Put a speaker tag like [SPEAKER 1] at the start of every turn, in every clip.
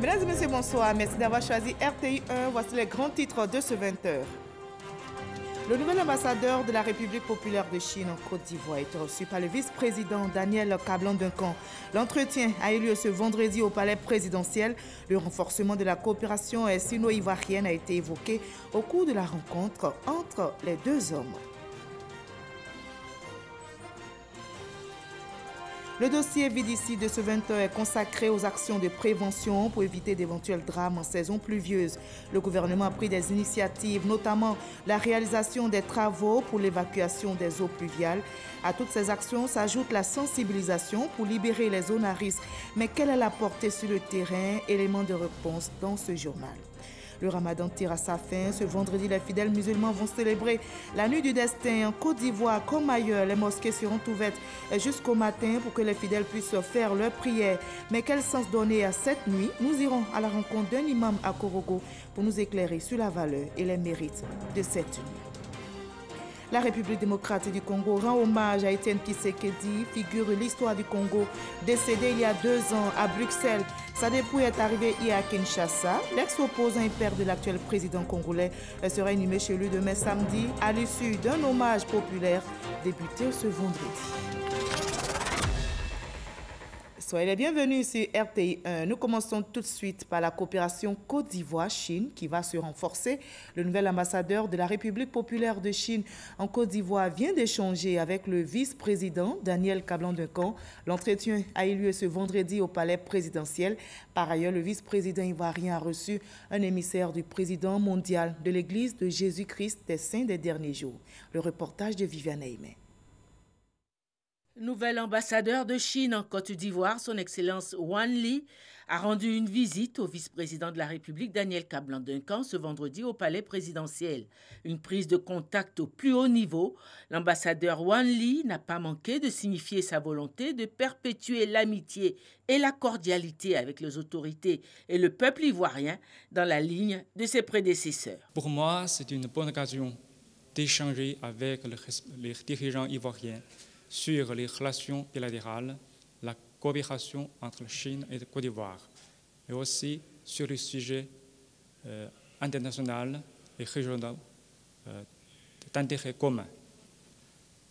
[SPEAKER 1] Mesdames et messieurs, bonsoir. Merci d'avoir choisi RTI 1. Voici les grands titres de ce 20h. Le nouvel ambassadeur de la République populaire de Chine en Côte d'Ivoire est reçu par le vice-président Daniel Kablan-Duncan. L'entretien a eu lieu ce vendredi au palais présidentiel. Le renforcement de la coopération sino-ivoirienne a été évoqué au cours de la rencontre entre les deux hommes. Le dossier VDC de ce 20h est consacré aux actions de prévention pour éviter d'éventuels drames en saison pluvieuse. Le gouvernement a pris des initiatives, notamment la réalisation des travaux pour l'évacuation des eaux pluviales. À toutes ces actions s'ajoute la sensibilisation pour libérer les zones à risque. Mais quelle est la portée sur le terrain? Élément de réponse dans ce journal. Le ramadan tire à sa fin. Ce vendredi, les fidèles musulmans vont célébrer la nuit du destin en Côte d'Ivoire comme ailleurs. Les mosquées seront ouvertes jusqu'au matin pour que les fidèles puissent faire leurs prières. Mais quel sens donner à cette nuit? Nous irons à la rencontre d'un imam à Korogo pour nous éclairer sur la valeur et les mérites de cette nuit. La République démocratique du Congo rend hommage à Étienne Tshisekedi, figure de l'histoire du Congo, décédé il y a 2 ans à Bruxelles. Sa dépouille est arrivée hier à Kinshasa. L'ex-opposant et père de l'actuel président congolais sera inhumé chez lui demain samedi à l'issue d'un hommage populaire débuté ce vendredi. Soyez les bienvenus sur RTI 1. Nous commençons tout de suite par la coopération Côte d'Ivoire-Chine qui va se renforcer. Le nouvel ambassadeur de la République populaire de Chine en Côte d'Ivoire vient d'échanger avec le vice-président Daniel Kablan-Duncan. L'entretien a eu lieu ce vendredi au palais présidentiel. Par ailleurs, le vice-président ivoirien a reçu un émissaire du président mondial de l'Église de Jésus-Christ des Saints des derniers jours. Le reportage de Viviane Aimé.
[SPEAKER 2] Nouvel ambassadeur de Chine en Côte d'Ivoire, son Excellence Wan Li, a rendu une visite au vice-président de la République Daniel Kablan-Duncan ce vendredi au palais présidentiel. Une prise de contact au plus haut niveau. L'ambassadeur Wan Li n'a pas manqué de signifier sa volonté de perpétuer l'amitié et la cordialité avec les autorités et le peuple ivoirien dans la ligne de ses prédécesseurs.
[SPEAKER 3] Pour moi, c'est une bonne occasion d'échanger avec les dirigeants ivoiriens sur les relations bilatérales, la coopération entre la Chine et la Côte d'Ivoire, et aussi sur les sujets internationaux et régionaux d'intérêt commun.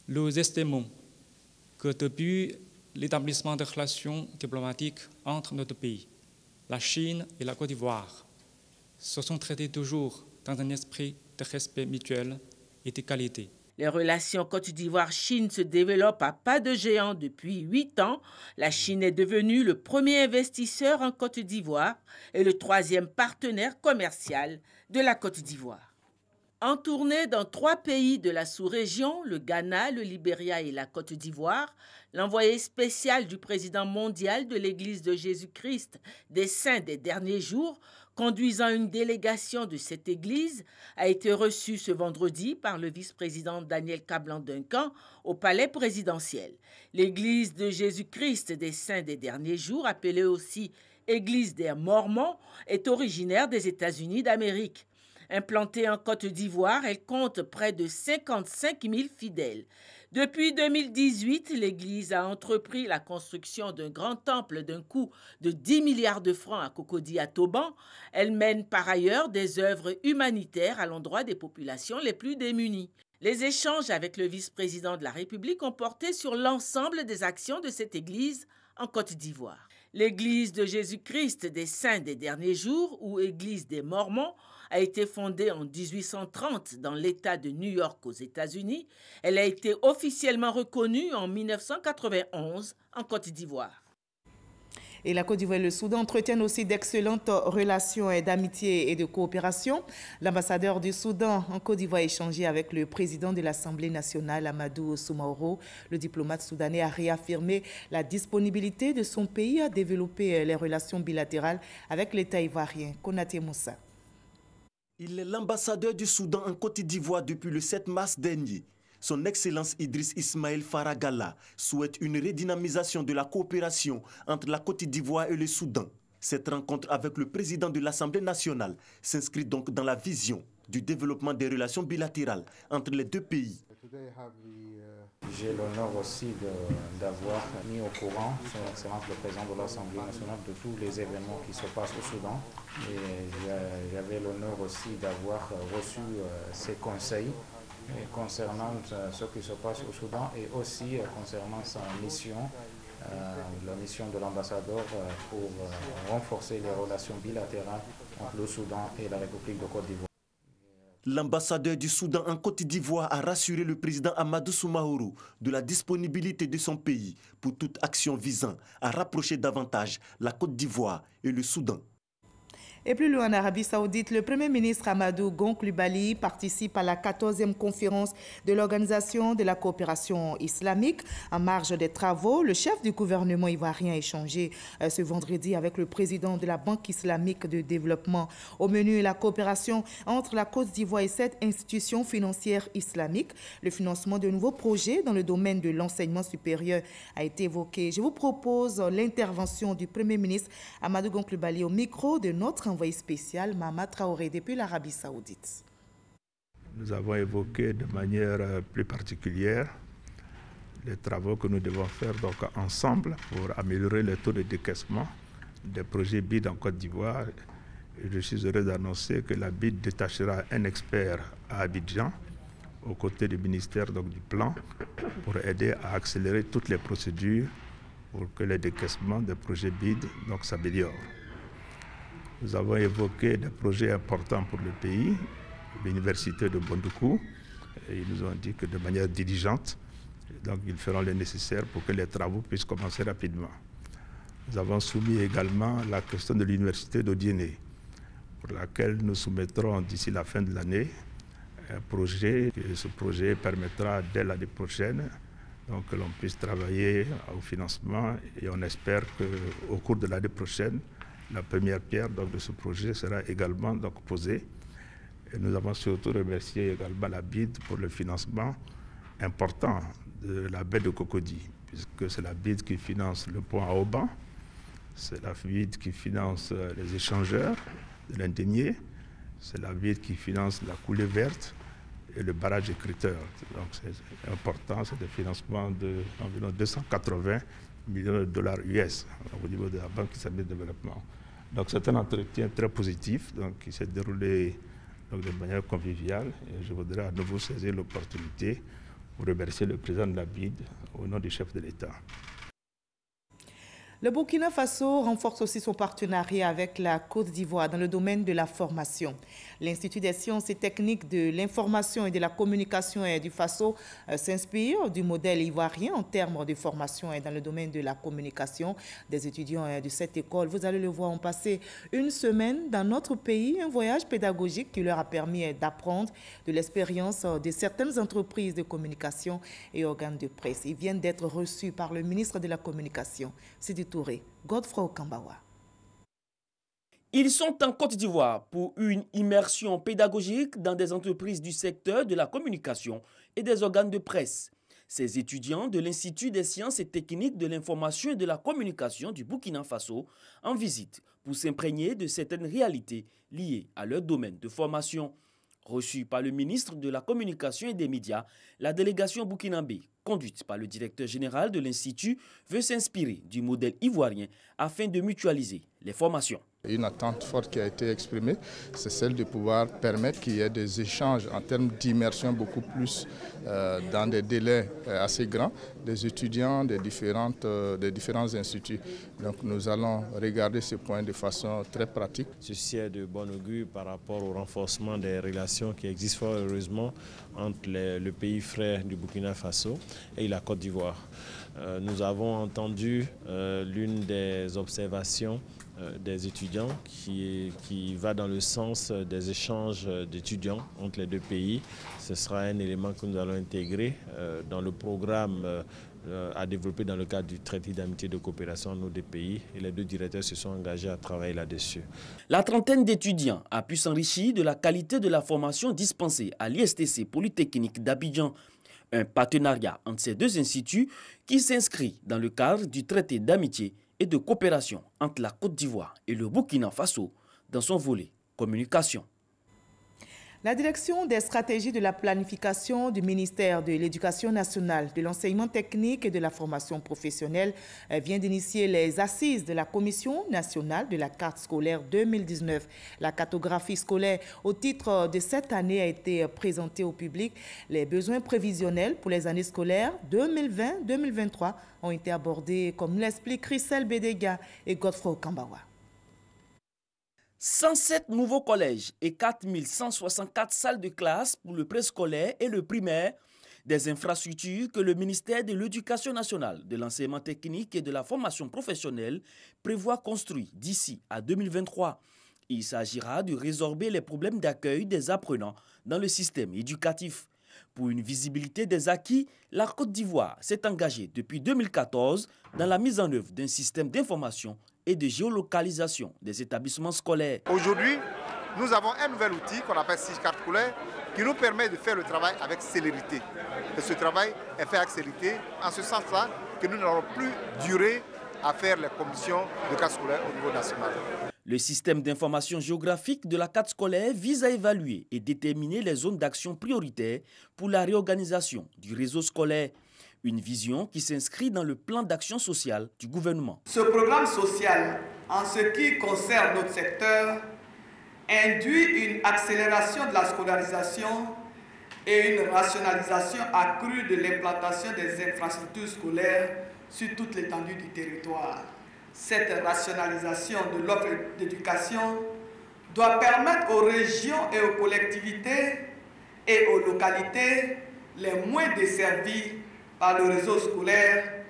[SPEAKER 3] Nous estimons que depuis l'établissement de relations diplomatiques entre nos deux pays, la Chine et la Côte d'Ivoire se sont traités toujours dans un esprit de respect mutuel et de qualité.
[SPEAKER 2] Les relations Côte d'Ivoire-Chine se développent à pas de géant depuis 8 ans. La Chine est devenue le premier investisseur en Côte d'Ivoire et le 3e partenaire commercial de la Côte d'Ivoire. En tournée dans 3 pays de la sous-région, le Ghana, le Libéria et la Côte d'Ivoire, l'envoyé spécial du président mondial de l'Église de Jésus-Christ des Saints des derniers jours, conduisant une délégation de cette église, a été reçu ce vendredi par le vice-président Daniel Kablan-Duncan au palais présidentiel. L'église de Jésus-Christ des Saints des derniers jours, appelée aussi Église des Mormons, est originaire des États-Unis d'Amérique. Implantée en Côte d'Ivoire, elle compte près de 55 000 fidèles. Depuis 2018, l'Église a entrepris la construction d'un grand temple d'un coût de 10 milliards de francs à Cocody à Toban. Elle mène par ailleurs des œuvres humanitaires à l'endroit des populations les plus démunies. Les échanges avec le vice-président de la République ont porté sur l'ensemble des actions de cette Église en Côte d'Ivoire. L'Église de Jésus-Christ des Saints des derniers jours, ou Église des Mormons, a été fondée en 1830 dans l'État de New York aux États-Unis. Elle a été officiellement reconnue en 1991 en Côte d'Ivoire.
[SPEAKER 1] Et la Côte d'Ivoire et le Soudan entretiennent aussi d'excellentes relations d'amitié et de coopération. L'ambassadeur du Soudan en Côte d'Ivoire a échangé avec le président de l'Assemblée nationale, Amadou Soumaoro. Le diplomate soudanais a réaffirmé la disponibilité de son pays à développer les relations bilatérales avec l'État ivoirien. Konaté Moussa.
[SPEAKER 4] Il est l'ambassadeur du Soudan en Côte d'Ivoire depuis le 7 mars dernier. Son Excellence Idriss Ismaël Faragala souhaite une redynamisation de la coopération entre la Côte d'Ivoire et le Soudan. Cette rencontre avec le président de l'Assemblée nationale s'inscrit donc dans la vision du développement des relations bilatérales entre les deux pays.
[SPEAKER 5] J'ai l'honneur aussi d'avoir mis au courant Son Excellence le Président de l'Assemblée nationale de tous les événements qui se passent au Soudan. Et j'avais l'honneur aussi d'avoir reçu ses conseils concernant ce qui se passe au Soudan et aussi concernant sa mission, la mission de l'ambassadeur pour renforcer les relations bilatérales entre le Soudan et la République de Côte d'Ivoire.
[SPEAKER 4] L'ambassadeur du Soudan en Côte d'Ivoire a rassuré le président Amadou Soumaoro de la disponibilité de son pays pour toute action visant à rapprocher davantage la Côte d'Ivoire et le Soudan.
[SPEAKER 1] Et plus loin en Arabie Saoudite, le Premier ministre Amadou Gon Coulibaly participe à la 14e conférence de l'Organisation de la coopération islamique. En marge des travaux, le chef du gouvernement ivoirien a échangé ce vendredi avec le président de la Banque islamique de développement. Au menu, la coopération entre la Côte d'Ivoire et cette institution financière islamique. Le financement de nouveaux projets dans le domaine de l'enseignement supérieur a été évoqué. Je vous propose l'intervention du Premier ministre Amadou Gon Coulibaly au micro de notre envoyé spécial Mama Traoré depuis l'Arabie Saoudite.
[SPEAKER 6] Nous avons évoqué de manière plus particulière les travaux que nous devons faire donc ensemble pour améliorer le taux de décaissement des projets BID en Côte d'Ivoire. Je suis heureux d'annoncer que la BID détachera un expert à Abidjan aux côtés du ministère donc, du Plan pour aider à accélérer toutes les procédures pour que le décaissement des projets BID s'améliore. Nous avons évoqué des projets importants pour le pays, l'université de Bondoukou, et ils nous ont dit que de manière diligente, donc ils feront le nécessaire pour que les travaux puissent commencer rapidement. Nous avons soumis également la question de l'université d'Odiéné, pour laquelle nous soumettrons d'ici la fin de l'année un projet. Et ce projet permettra dès l'année prochaine donc, que l'on puisse travailler au financement et on espère qu'au cours de l'année prochaine, la première pierre donc, de ce projet sera également donc, posée. Et nous avons surtout remercié également la BID pour le financement important de la baie de Cocody, puisque c'est la BID qui finance le pont à Auban, c'est la BID qui finance les échangeurs de l'Indénié, c'est la BID qui finance la coulée verte et le barrage écriteur. Donc c'est important, c'est des financements d'environ 280 millions de dollars US au niveau de la Banque islamique de développement. Donc c'est un entretien très positif donc, qui s'est déroulé donc, de manière conviviale. Et je voudrais à nouveau saisir l'opportunité pour remercier le président de la BID au nom du chef de l'État.
[SPEAKER 1] Le Burkina Faso renforce aussi son partenariat avec la Côte d'Ivoire dans le domaine de la formation. L'Institut des sciences et techniques de l'information et de la communication du Faso s'inspire du modèle ivoirien en termes de formation dans le domaine de la communication. Des étudiants de cette école, vous allez le voir, ont passé une semaine dans notre pays, un voyage pédagogique qui leur a permis d'apprendre de l'expérience de certaines entreprises de communication et organes de presse. Ils viennent d'être reçus par le ministre de la Communication, Sidi Touré, Godefroy Okambawa.
[SPEAKER 7] Ils sont en Côte d'Ivoire pour une immersion pédagogique dans des entreprises du secteur de la communication et des organes de presse. Ces étudiants de l'Institut des sciences et techniques de l'information et de la communication du Burkina Faso en visite pour s'imprégner de certaines réalités liées à leur domaine de formation. Reçue par le ministre de la Communication et des Médias, la délégation burkinabé, conduite par le directeur général de l'Institut, veut s'inspirer du modèle ivoirien afin de mutualiser les formations.
[SPEAKER 8] Une attente forte qui a été exprimée, c'est celle de pouvoir permettre qu'il y ait des échanges en termes d'immersion beaucoup plus dans des délais assez grands des étudiants des différents instituts. Donc nous allons regarder ce point de façon très pratique.
[SPEAKER 9] Ceci est de bon augure par rapport au renforcement des relations qui existent fort heureusement entre le pays frère du Burkina Faso et la Côte d'Ivoire. Nous avons entendu l'une des observations des étudiants qui va dans le sens des échanges d'étudiants entre les deux pays. Ce sera un élément que nous allons intégrer dans le programme à développer dans le cadre du traité d'amitié et de coopération entre nos deux pays. Et les deux directeurs se sont engagés à travailler là-dessus.
[SPEAKER 7] La trentaine d'étudiants a pu s'enrichir de la qualité de la formation dispensée à l'ISTC Polytechnique d'Abidjan. Un partenariat entre ces deux instituts qui s'inscrit dans le cadre du traité d'amitié et de coopération entre la Côte d'Ivoire et le Burkina Faso dans son volet communication.
[SPEAKER 1] La direction des stratégies de la planification du ministère de l'Éducation nationale, de l'enseignement technique et de la formation professionnelle vient d'initier les assises de la Commission nationale de la carte scolaire 2019. La cartographie scolaire au titre de cette année a été présentée au public. Les besoins prévisionnels pour les années scolaires 2020-2023 ont été abordés, comme nous l'expliquent Christelle Bédéga et Godefroy Kambawa.
[SPEAKER 7] 107 nouveaux collèges et 4164 salles de classe pour le préscolaire et le primaire, des infrastructures que le ministère de l'Éducation nationale, de l'enseignement technique et de la formation professionnelle prévoit construire d'ici à 2023. Il s'agira de résorber les problèmes d'accueil des apprenants dans le système éducatif. Pour une visibilité des acquis, la Côte d'Ivoire s'est engagée depuis 2014 dans la mise en œuvre d'un système d'information et de géolocalisation des établissements scolaires.
[SPEAKER 10] Aujourd'hui, nous avons un nouvel outil qu'on appelle SIG carte scolaire qui nous permet de faire le travail avec célérité. Et ce travail est fait avec célérité en ce sens-là que nous n'aurons plus duré à faire les commissions de carte scolaire au niveau national.
[SPEAKER 7] Le système d'information géographique de la carte scolaire vise à évaluer et déterminer les zones d'action prioritaires pour la réorganisation du réseau scolaire. Une vision qui s'inscrit dans le plan d'action sociale du gouvernement.
[SPEAKER 11] Ce programme social, en ce qui concerne notre secteur, induit une accélération de la scolarisation et une rationalisation accrue de l'implantation des infrastructures scolaires sur toute l'étendue du territoire. Cette rationalisation de l'offre d'éducation doit permettre aux régions et aux collectivités et aux localités les moins desservies par le réseau scolaire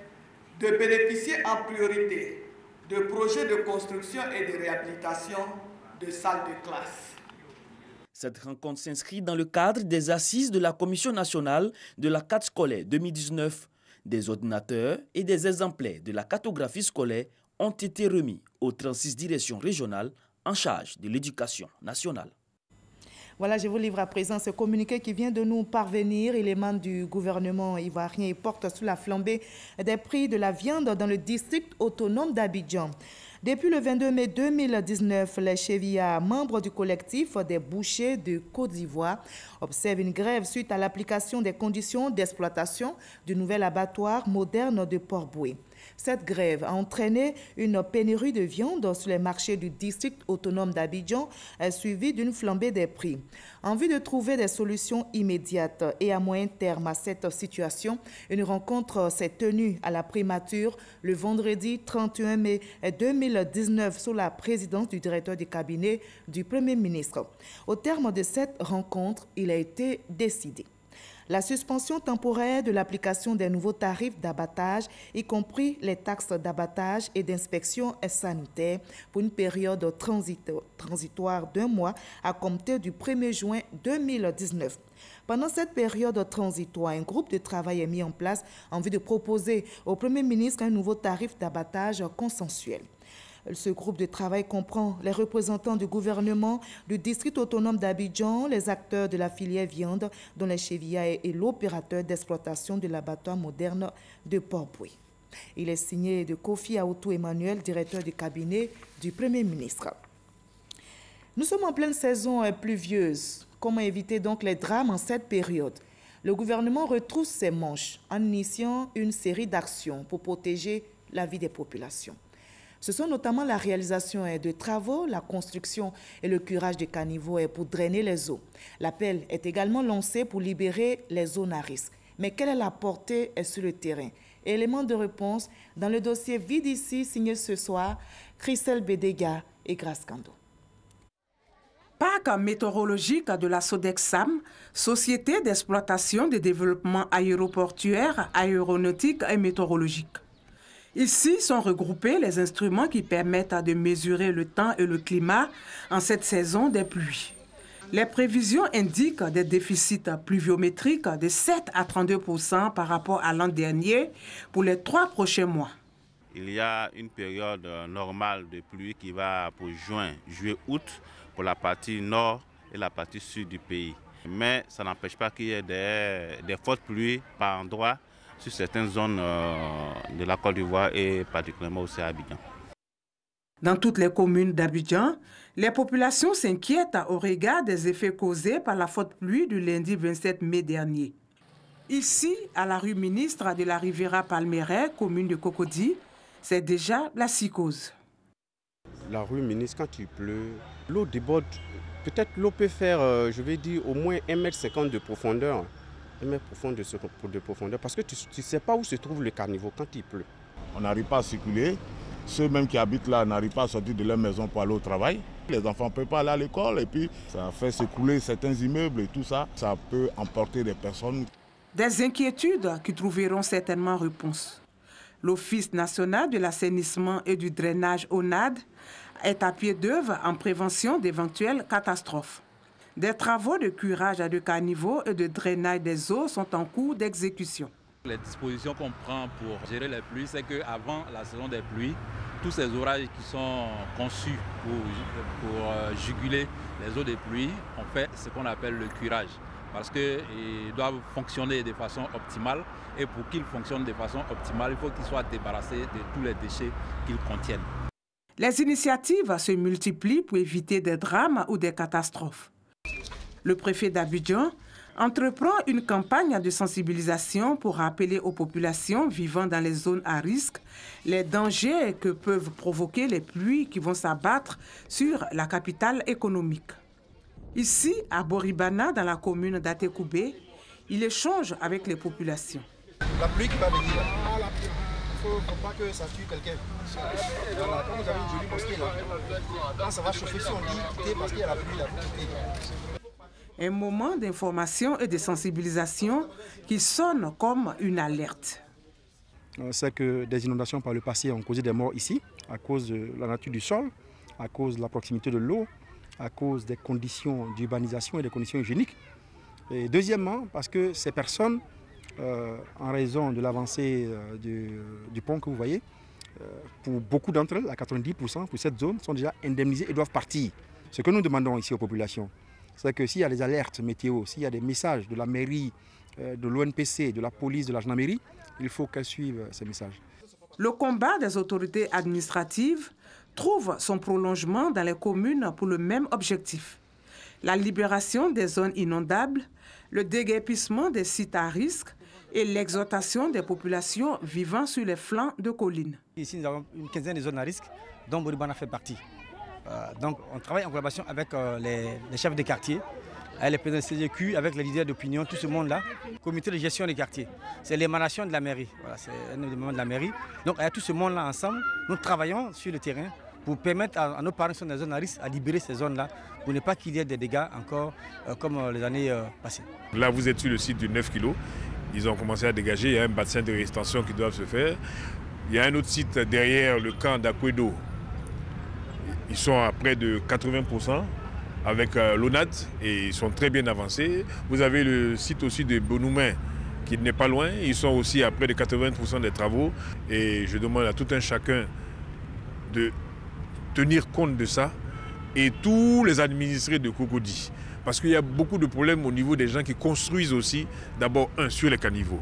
[SPEAKER 11] de bénéficier en priorité de projets de construction et de réhabilitation de salles de classe.
[SPEAKER 7] Cette rencontre s'inscrit dans le cadre des assises de la Commission nationale de la carte scolaire 2019. Des ordinateurs et des exemplaires de la cartographie scolaire ont été remis aux 36 directions régionales en charge de l'éducation nationale.
[SPEAKER 1] Voilà, je vous livre à présent ce communiqué qui vient de nous parvenir. Il émane du gouvernement ivoirien et porte sous la flambée des prix de la viande dans le district autonome d'Abidjan. Depuis le 22 mai 2019, les chevillards, membres du collectif des bouchers de Côte d'Ivoire, observent une grève suite à l'application des conditions d'exploitation du nouvel abattoir moderne de Port-Boué. Cette grève a entraîné une pénurie de viande sur les marchés du district autonome d'Abidjan, suivie d'une flambée des prix. En vue de trouver des solutions immédiates et à moyen terme à cette situation, une rencontre s'est tenue à la primature le vendredi 31 mai 2019 sous la présidence du directeur du cabinet du Premier ministre. Au terme de cette rencontre, il a été décidé la suspension temporaire de l'application des nouveaux tarifs d'abattage, y compris les taxes d'abattage et d'inspection sanitaire, pour une période transitoire d'1 mois à compter du 1er juin 2019. Pendant cette période transitoire, un groupe de travail est mis en place en vue de proposer au Premier ministre un nouveau tarif d'abattage consensuel. Ce groupe de travail comprend les représentants du gouvernement, du district autonome d'Abidjan, les acteurs de la filière viande, dont les chevillards et l'opérateur d'exploitation de l'abattoir moderne de Port-Boué. Il est signé de Kofi Aoutou Emmanuel, directeur du cabinet du Premier ministre. Nous sommes en pleine saison pluvieuse. Comment éviter donc les drames en cette période? Le gouvernement retrousse ses manches en initiant une série d'actions pour protéger la vie des populations. Ce sont notamment la réalisation de travaux, la construction et le curage des caniveaux pour drainer les eaux. L'appel est également lancé pour libérer les zones à risque. Mais quelle est la portée sur le terrain? Élément de réponse dans le dossier Vide ici, signé ce soir, Christelle Bédéga et Grace Kando.
[SPEAKER 12] Parc météorologique de la Sodexam, Société d'exploitation de développement aéroportuaire, aéronautique et météorologique. Ici sont regroupés les instruments qui permettent de mesurer le temps et le climat en cette saison des pluies. Les prévisions indiquent des déficits pluviométriques de 7 à 32% par rapport à l'an dernier pour les 3 prochains mois.
[SPEAKER 13] Il y a une période normale de pluie qui va pour juin, juillet, août pour la partie nord et la partie sud du pays. Mais ça n'empêche pas qu'il y ait des fortes pluies par endroits sur certaines zones de la Côte d'Ivoire et particulièrement aussi à Abidjan.
[SPEAKER 12] Dans toutes les communes d'Abidjan, les populations s'inquiètent au regard des effets causés par la forte pluie du lundi 27 mai dernier. Ici, à la rue Ministre de la Riviera Palmeraie, commune de Cocody, c'est déjà la psychose.
[SPEAKER 14] La rue Ministre, quand il pleut, l'eau déborde. Peut-être l'eau peut faire, je vais dire, au moins 1,50 m de profondeur. 1 m de profondeur, parce que tu ne sais pas où se trouve le caniveau quand il pleut.
[SPEAKER 15] On n'arrive pas à circuler. Ceux même qui habitent là n'arrivent pas à sortir de leur maison pour aller au travail. Les enfants ne peuvent pas aller à l'école et puis ça fait s'écrouler certains immeubles et tout ça. Ça peut emporter des personnes.
[SPEAKER 12] Des inquiétudes qui trouveront certainement réponse. L'Office national de l'assainissement et du drainage ONAD est à pied d'œuvre en prévention d'éventuelles catastrophes. Des travaux de curage de caniveaux et de drainage des eaux sont en cours d'exécution.
[SPEAKER 16] Les dispositions qu'on prend pour gérer les pluies, c'est qu'avant la saison des pluies, tous ces orages qui sont conçus pour juguler les eaux des pluies, on fait ce qu'on appelle le curage. Parce qu'ils doivent fonctionner de façon optimale. Et pour qu'ils fonctionnent de façon optimale, il faut qu'ils soient débarrassés de tous les déchets qu'ils contiennent.
[SPEAKER 12] Les initiatives se multiplient pour éviter des drames ou des catastrophes. Le préfet d'Abidjan entreprend une campagne de sensibilisation pour rappeler aux populations vivant dans les zones à risque les dangers que peuvent provoquer les pluies qui vont s'abattre sur la capitale économique. Ici, à Boribana, dans la commune d'Atekoubé, il échange avec les populations.
[SPEAKER 17] La pluie qui va venir, il ne faut pas que ça tue quelqu'un. Voilà, quand vous avez une jolie mosquée là, quand ça va chauffer, si on dit quitter parce qu'il y a la pluie là, vous quittez.
[SPEAKER 12] Un moment d'information et de sensibilisation qui sonne comme une alerte.
[SPEAKER 17] On sait que des inondations par le passé ont causé des morts ici, à cause de la nature du sol, à cause de la proximité de l'eau, à cause des conditions d'urbanisation et des conditions hygiéniques. Et deuxièmement, parce que ces personnes, en raison de l'avancée du pont que vous voyez, pour beaucoup d'entre elles, à 90% pour cette zone, sont déjà indemnisées et doivent partir. Ce que nous demandons ici aux populations, c'est que s'il y a des alertes météo, s'il y a des messages de la mairie, de l'ONPC, de la police, de la gendarmerie, il faut qu'elles suivent ces messages.
[SPEAKER 12] Le combat des autorités administratives trouve son prolongement dans les communes pour le même objectif. La libération des zones inondables, le déguerpissement des sites à risque et l'exhortation des populations vivant sur les flancs de collines.
[SPEAKER 18] Ici, nous avons une quinzaine de zones à risque, dont Boribana fait partie. Donc, on travaille en collaboration avec les chefs de quartier, avec les présidents de CGQ, avec les leaders d'opinion, tout ce monde-là, comité de gestion des quartiers. C'est l'émanation de la mairie, voilà, c'est un élément de la mairie. Donc, avec tout ce monde-là ensemble, nous travaillons sur le terrain pour permettre à nos parents qui sont dans les zones à risque à libérer ces zones-là, pour ne pas qu'il y ait des dégâts encore comme les années passées.
[SPEAKER 19] Là, vous êtes sur le site de 9 kg. Ils ont commencé à dégager, il y a un bassin de rétention qui doit se faire. Il y a un autre site derrière le camp d'Akwedo. Ils sont à près de 80% avec l'ONAD et ils sont très bien avancés. Vous avez le site aussi de Bonoumen qui n'est pas loin. Ils sont aussi à près de 80% des travaux. Et je demande à tout un chacun de tenir compte de ça et tous les administrés de Cocody. Parce qu'il y a beaucoup de problèmes au niveau des gens qui construisent aussi. D'abord, un, sur les caniveaux.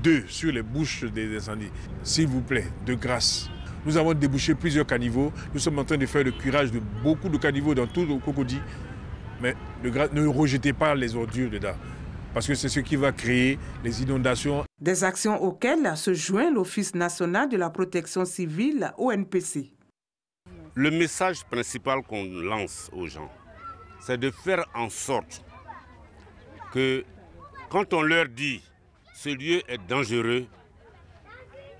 [SPEAKER 19] Deux, sur les bouches des incendies. S'il vous plaît, de grâce. Nous avons débouché plusieurs caniveaux. Nous sommes en train de faire le curage de beaucoup de caniveaux dans tout le Cocody. Mais de grâce, ne rejetez pas les ordures dedans. Parce que c'est ce qui va créer les inondations.
[SPEAKER 12] Des actions auxquelles se joint l'Office national de la protection civile, ONPC.
[SPEAKER 13] Le message principal qu'on lance aux gens, c'est de faire en sorte que quand on leur dit ce lieu est dangereux,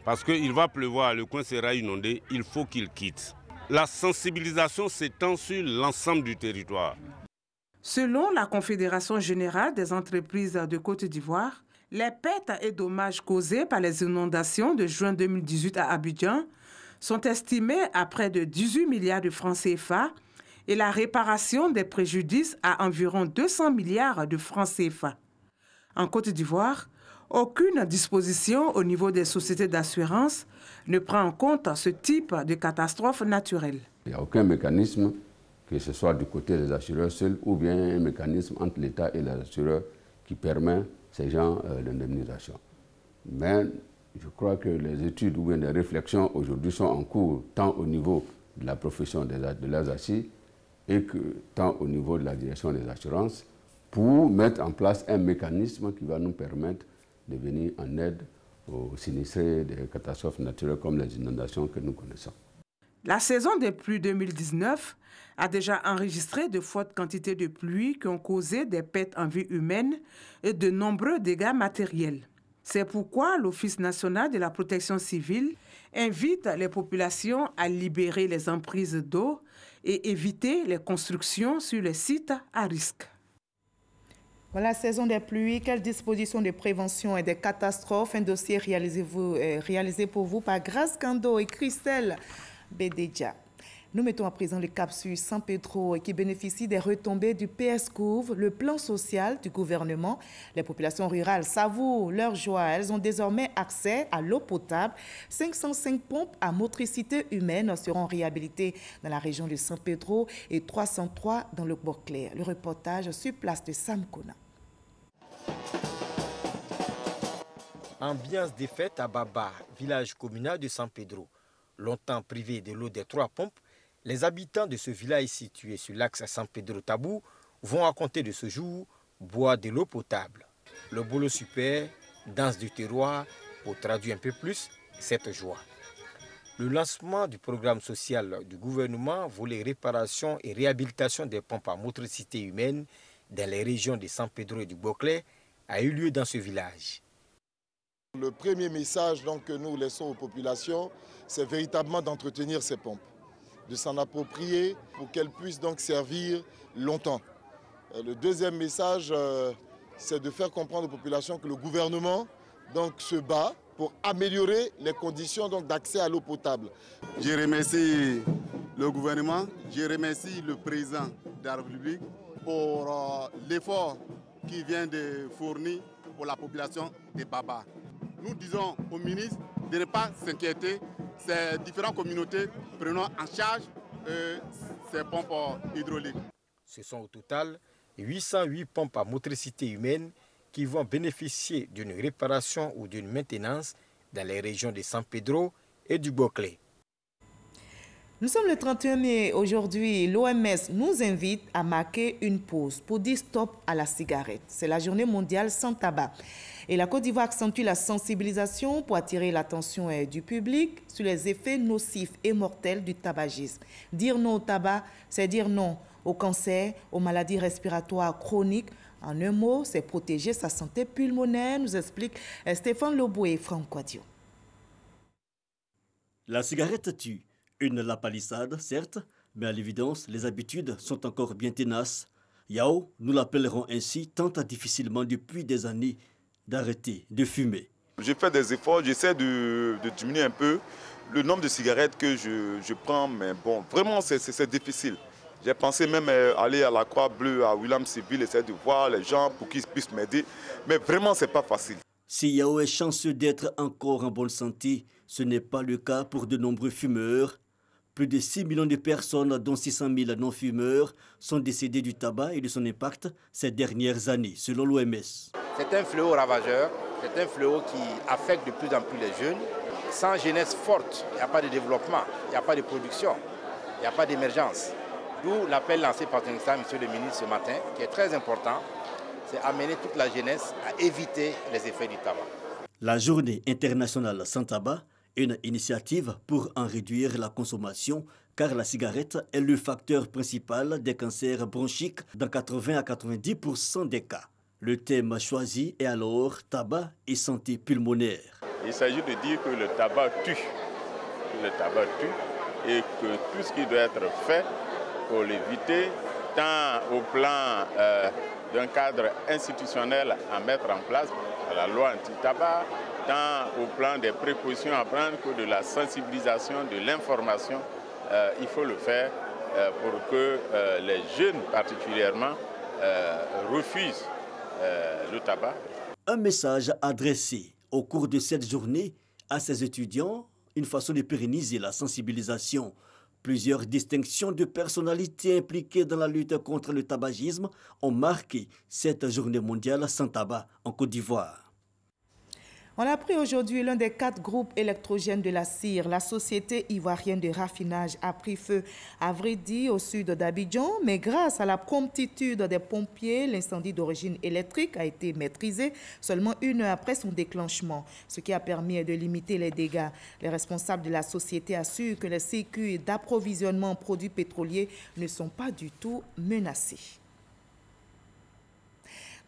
[SPEAKER 13] parce qu'il va pleuvoir, le coin sera inondé, il faut qu'ils quittent. La sensibilisation s'étend sur l'ensemble du territoire.
[SPEAKER 12] Selon la Confédération générale des entreprises de Côte d'Ivoire, les pertes et dommages causés par les inondations de juin 2018 à Abidjan sont estimés à près de 18 milliards de francs CFA et la réparation des préjudices à environ 200 milliards de francs CFA. En Côte d'Ivoire, aucune disposition au niveau des sociétés d'assurance ne prend en compte ce type de catastrophe naturelle.
[SPEAKER 20] Il n'y a aucun mécanisme, que ce soit du côté des assureurs seuls ou bien un mécanisme entre l'État et les assureurs qui permet ces gens l'indemnisation. Mais je crois que les études ou bien les réflexions aujourd'hui sont en cours, tant au niveau de la profession de leurs assis et que tant au niveau de la direction des assurances pour mettre en place un mécanisme qui va nous permettre de venir en aide aux sinistrés des catastrophes naturelles comme les inondations que nous connaissons.
[SPEAKER 12] La saison des pluies 2019 a déjà enregistré de fortes quantités de pluie qui ont causé des pertes en vie humaine et de nombreux dégâts matériels. C'est pourquoi l'Office national de la protection civile invite les populations à libérer les emprises d'eau et éviter les constructions sur les sites à risque.
[SPEAKER 1] Voilà, saison des pluies, quelles dispositions de prévention et des catastrophes? Un dossier réalisé pour vous par Grace Kando et Christelle Bédédia. Nous mettons à présent le cap sur San Pedro qui bénéficie des retombées du PSCOUV, le plan social du gouvernement. Les populations rurales savourent leur joie. Elles ont désormais accès à l'eau potable. 505 pompes à motricité humaine seront réhabilitées dans la région de San Pedro et 303 dans le Bois-Clair. Le reportage sur place de Sam Kona.
[SPEAKER 21] Ambiance des fêtes à Baba, village communal de San Pedro. Longtemps privé de l'eau des 3 pompes, les habitants de ce village situé sur l'axe San Pedro-Tabou vont à compter de ce jour boire de l'eau potable. Le bolo super, danse du terroir, pour traduire un peu plus cette joie. Le lancement du programme social du gouvernement volet réparation et réhabilitation des pompes à motricité humaine dans les régions de San Pedro et du Bois-Clair a eu lieu dans ce village.
[SPEAKER 22] Le premier message donc, que nous laissons aux populations, c'est véritablement d'entretenir ces pompes, de s'en approprier pour qu'elles puissent donc servir longtemps. Le deuxième message, c'est de faire comprendre aux populations que le gouvernement donc, se bat pour améliorer les conditions d'accès à l'eau potable.
[SPEAKER 23] Je remercie le gouvernement, je remercie le président de la République pour l'effort qu'il vient de fournir pour la population de Baba. Nous disons au ministre de ne pas s'inquiéter. Ces différentes communautés prenant en charge ces pompes hydrauliques.
[SPEAKER 21] Ce sont au total 808 pompes à motricité humaine qui vont bénéficier d'une réparation ou d'une maintenance dans les régions de San Pedro et du Bois-Clair.
[SPEAKER 1] Nous sommes le 31 mai. Aujourd'hui, l'OMS nous invite à marquer une pause pour dire stop à la cigarette. C'est la journée mondiale sans tabac. Et la Côte d'Ivoire accentue la sensibilisation pour attirer l'attention du public sur les effets nocifs et mortels du tabagisme. Dire non au tabac, c'est dire non au cancer, aux maladies respiratoires chroniques. En un mot, c'est protéger sa santé pulmonaire, nous explique Stéphane Lobo et Franck Quadio.
[SPEAKER 24] La cigarette tue. Une lapalissade, certes, mais à l'évidence, les habitudes sont encore bien tenaces. Yao, nous l'appellerons ainsi, tente difficilement depuis des années d'arrêter de fumer.
[SPEAKER 25] Je fais des efforts, j'essaie de diminuer un peu le nombre de cigarettes que je prends, mais bon, vraiment c'est difficile. J'ai pensé même aller à la Croix-Bleue, à William-Seville, essayer de voir les gens pour qu'ils puissent m'aider, mais vraiment c'est pas facile.
[SPEAKER 24] Si Yao est chanceux d'être encore en bonne santé, ce n'est pas le cas pour de nombreux fumeurs. Plus de 6 millions de personnes, dont 600 000 non-fumeurs, sont décédées du tabac et de son impact ces dernières années, selon l'OMS.
[SPEAKER 26] C'est un fléau ravageur, c'est un fléau qui affecte de plus en plus les jeunes. Sans jeunesse forte, il n'y a pas de développement, il n'y a pas de production, il n'y a pas d'émergence. D'où l'appel lancé par Monsieur le ministre ce matin, qui est très important, c'est amener toute la jeunesse à éviter les effets du tabac.
[SPEAKER 24] La journée internationale sans tabac, une initiative pour en réduire la consommation, car la cigarette est le facteur principal des cancers bronchiques dans 80 à 90% des cas. Le thème choisi est alors tabac et santé pulmonaire.
[SPEAKER 27] Il s'agit de dire que le tabac tue. Le tabac tue et que tout ce qui doit être fait pour l'éviter, tant au plan d'un cadre institutionnel à mettre en place, la loi anti-tabac, tant au plan des précautions à prendre que de la sensibilisation, de l'information, il faut le faire pour que les jeunes particulièrement refusent le tabac.
[SPEAKER 24] Un message adressé au cours de cette journée à ces étudiants, une façon de pérenniser la sensibilisation. Plusieurs distinctions de personnalités impliquées dans la lutte contre le tabagisme ont marqué cette journée mondiale sans tabac en Côte d'Ivoire.
[SPEAKER 1] On a pris aujourd'hui l'un des 4 groupes électrogènes de la CIR. La société ivoirienne de raffinage a pris feu à Vridi, au sud d'Abidjan, mais grâce à la promptitude des pompiers, l'incendie d'origine électrique a été maîtrisé seulement 1 heure après son déclenchement, ce qui a permis de limiter les dégâts. Les responsables de la société assurent que les circuits d'approvisionnement en produits pétroliers ne sont pas du tout menacés.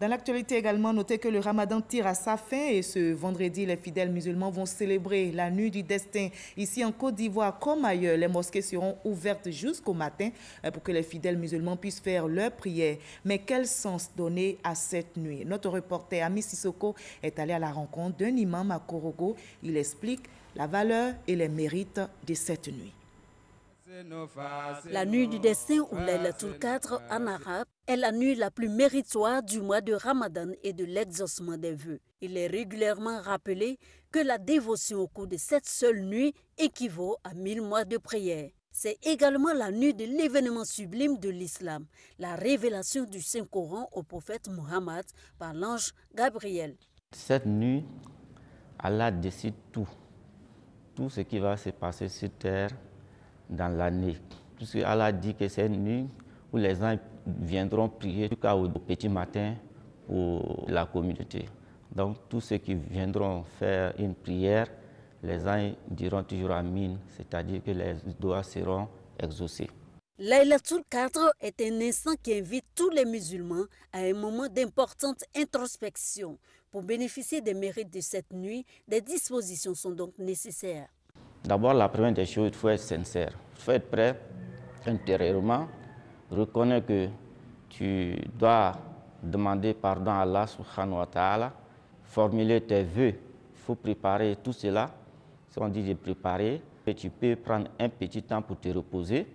[SPEAKER 1] Dans l'actualité également, notez que le Ramadan tire à sa fin et ce vendredi, les fidèles musulmans vont célébrer la nuit du destin. Ici en Côte d'Ivoire comme ailleurs, les mosquées seront ouvertes jusqu'au matin pour que les fidèles musulmans puissent faire leurs prières. Mais quel sens donner à cette nuit? Notre reporter Ami Sissoko est allé à la rencontre d'un imam à Korogo. Il explique la valeur et les mérites de cette nuit.
[SPEAKER 2] La nuit du destin ou Laylatul Qadr en arabe est la nuit la plus méritoire du mois de Ramadan et de l'exaucement des vœux. Il est régulièrement rappelé que la dévotion au cours de cette seule nuit équivaut à 1000 mois de prière. C'est également la nuit de l'événement sublime de l'islam, la révélation du Saint-Coran au prophète Mohammed par l'ange Gabriel.
[SPEAKER 3] Cette nuit, Allah décide tout ce qui va se passer sur terre dans l'année. Puisque Allah dit que c'est une nuit où les gens viendront prier jusqu'au petit matin pour la communauté. Donc tous ceux qui viendront faire une prière, les gens diront toujours Amin, c'est-à-dire que les doigts seront exaucés.
[SPEAKER 2] Laylatul Qadr est un instant qui invite tous les musulmans à un moment d'importante introspection. Pour bénéficier des mérites de cette nuit, des dispositions sont donc nécessaires.
[SPEAKER 3] D'abord, la première des choses, il faut être sincère. Il faut être prêt intérieurement, reconnaître que tu dois demander pardon à Allah subhanahu wa ta'ala, formuler tes vœux. Il faut préparer tout cela. Si on dit de préparer, tu peux prendre un petit temps pour te reposer,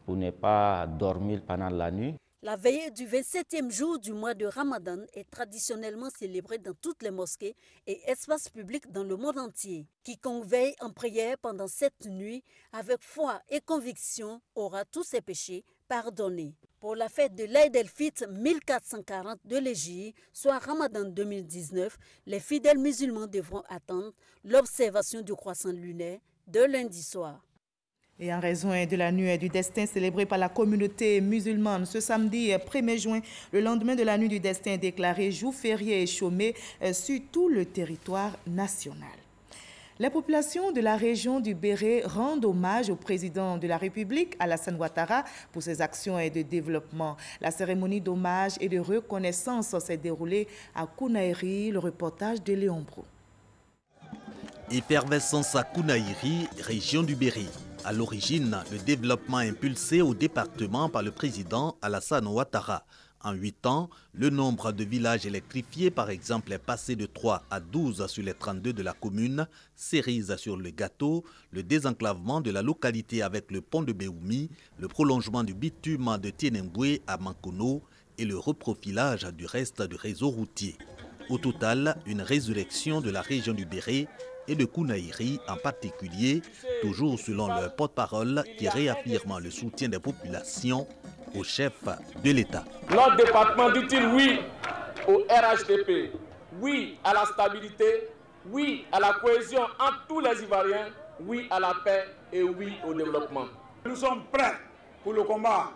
[SPEAKER 3] pour ne pas dormir pendant la nuit.
[SPEAKER 2] La veillée du 27e jour du mois de Ramadan est traditionnellement célébrée dans toutes les mosquées et espaces publics dans le monde entier. Quiconque veille en prière pendant cette nuit avec foi et conviction aura tous ses péchés pardonnés. Pour la fête de l'Aïd el-Fitr 1440 de l'Hégire, soit Ramadan 2019, les fidèles musulmans devront attendre l'observation du croissant lunaire de lundi soir.
[SPEAKER 1] Et en raison de la nuit du destin célébrée par la communauté musulmane, ce samedi 1er juin, le lendemain de la nuit du destin est déclaré jour férié et chômé sur tout le territoire national. Les populations de la région du Béret rendent hommage au président de la République, Alassane Ouattara, pour ses actions de développement. La cérémonie d'hommage et de reconnaissance s'est déroulée à Kounaïri, le reportage de Léon Brou.
[SPEAKER 4] Effervescence à Kounaïri, région du Béret. À l'origine, le développement impulsé au département par le président Alassane Ouattara. En 8 ans, le nombre de villages électrifiés, par exemple, est passé de 3 à 12 sur les 32 de la commune. Cerise sur le gâteau, le désenclavement de la localité avec le pont de Béoumi, le prolongement du bitume de Tienemboué à Mankono et le reprofilage du reste du réseau routier. Au total, une résurrection de la région du Béret et de Kounaïri en particulier, toujours selon leur porte-parole qui réaffirme le soutien des populations au chef de l'État.
[SPEAKER 5] Notre département dit-il oui au RHDP, oui à la stabilité, oui à la cohésion entre tous les Ivoiriens, oui à la paix et oui au développement. Nous sommes prêts pour le combat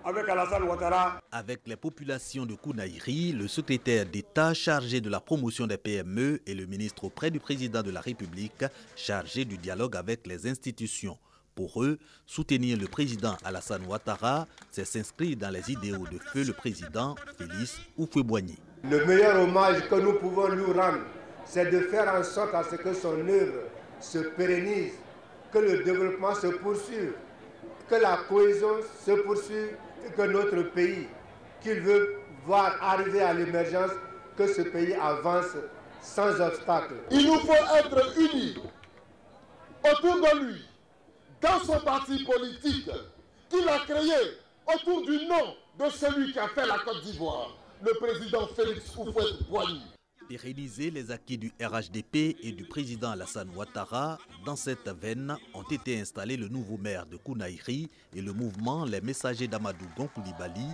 [SPEAKER 5] avec Alassane Ouattara.
[SPEAKER 4] Avec les populations de Kounaïri, le secrétaire d'État chargé de la promotion des PME et le ministre auprès du président de la République chargé du dialogue avec les institutions. Pour eux, soutenir le président Alassane Ouattara, c'est s'inscrire dans les idéaux de feu le président Félix Houphouët-Boigny.
[SPEAKER 6] Le meilleur hommage que nous pouvons lui rendre, c'est de faire en sorte à ce que son œuvre se pérennise, que le développement se poursuive, que la cohésion se poursuive et que notre pays, qu'il veut voir arriver à l'émergence, que ce pays avance sans obstacle.
[SPEAKER 8] Il nous faut être unis autour de lui, dans son parti politique qu'il a créé autour du nom de celui qui a fait la Côte d'Ivoire, le président Félix Houphouët-Boigny.
[SPEAKER 4] Pérenniser les acquis du RHDP et du président Alassane Ouattara, dans cette veine ont été installés le nouveau maire de Kounaïri et le mouvement Les Messagers d'Amadou Gon Coulibaly,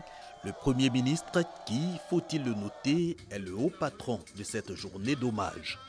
[SPEAKER 4] le Premier ministre qui, faut-il le noter, est le haut patron de cette journée d'hommage.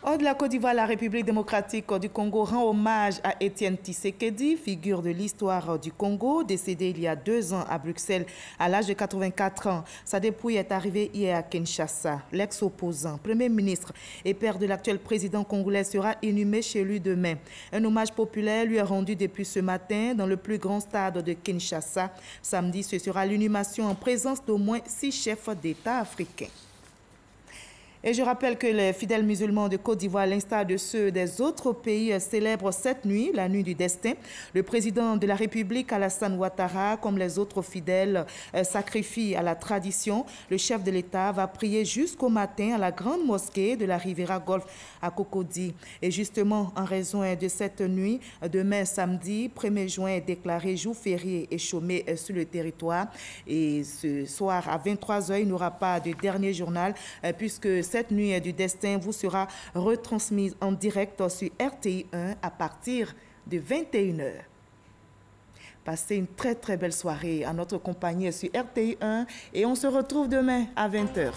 [SPEAKER 1] Hors de la Côte d'Ivoire, la République démocratique du Congo rend hommage à Étienne Tshisekedi, figure de l'histoire du Congo, décédé il y a 2 ans à Bruxelles à l'âge de 84 ans. Sa dépouille est arrivée hier à Kinshasa. L'ex-opposant, Premier ministre et père de l'actuel président congolais sera inhumé chez lui demain. Un hommage populaire lui est rendu depuis ce matin dans le plus grand stade de Kinshasa. Samedi, ce sera l'inhumation en présence d'au moins 6 chefs d'État africains. Et je rappelle que les fidèles musulmans de Côte d'Ivoire, à l'instar de ceux des autres pays, célèbrent cette nuit, la nuit du destin. Le président de la République, Alassane Ouattara, comme les autres fidèles, sacrifie à la tradition. Le chef de l'État va prier jusqu'au matin à la grande mosquée de la Riviera Golf à Cocody. Et justement, en raison de cette nuit, demain samedi, 1er juin, est déclaré jour férié et chômé sur le territoire. Et ce soir, à 23 h, il n'y aura pas de dernier journal, puisque cette nuit du destin vous sera retransmise en direct sur RTI 1 à partir de 21 h. Passez une très belle soirée à notre compagnie sur RTI 1 et on se retrouve demain à 20 h.